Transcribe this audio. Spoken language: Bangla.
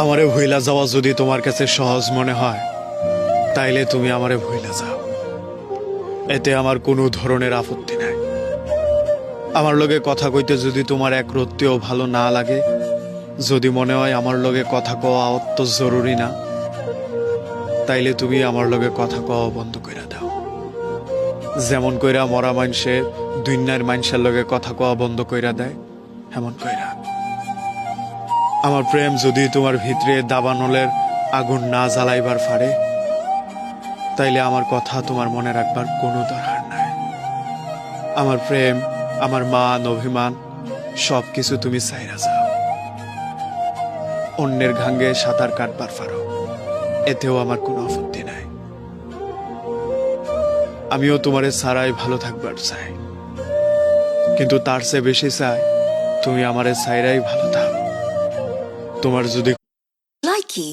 আমারে ভুইলা যাওয়া যদি তোমার কাছে সহজ মনে হয়, তাইলে তুমি আমারে ভুইলা যাও। এতে আমার কোনো ধরনের আপত্তি নাই। আমার লগে কথা কইতে যদি তোমার এক রত্তিও ভালো না লাগে, যদি মনে হয় আমার লগে কথা কওয়া অত জরুরি না, তাইলে তুমি আমার লগে কথা কওয়া বন্ধ কইরা দাও। যেমন কইরা মরা মানসে দুনিয়ার মানুষের লগে কথা কওয়া বন্ধ কইরা দেয়, এমন কইরা। আমার প্রেম যদি তোমার ভিতরে দাবানলের আগুন না জ্বালাইবার পারে, তাইলে আমার কথা তোমার মনে রাখবার কোনো দরকার নাই। আমার প্রেম, আমার মান, অভিমান সবকিছু তুমি চাইরা যাও। অন্যের ঘাঙ্গে সাঁতার কাটবার পারো, এতেও আমার কোনো আপত্তি নাই। আমিও তোমারে ছাড়াই ভালো থাকবার চাই, কিন্তু তার চেয়ে বেশি চাই তুমি আমারে ছাইরাই ভালো থাকো। তোমার যদি Likey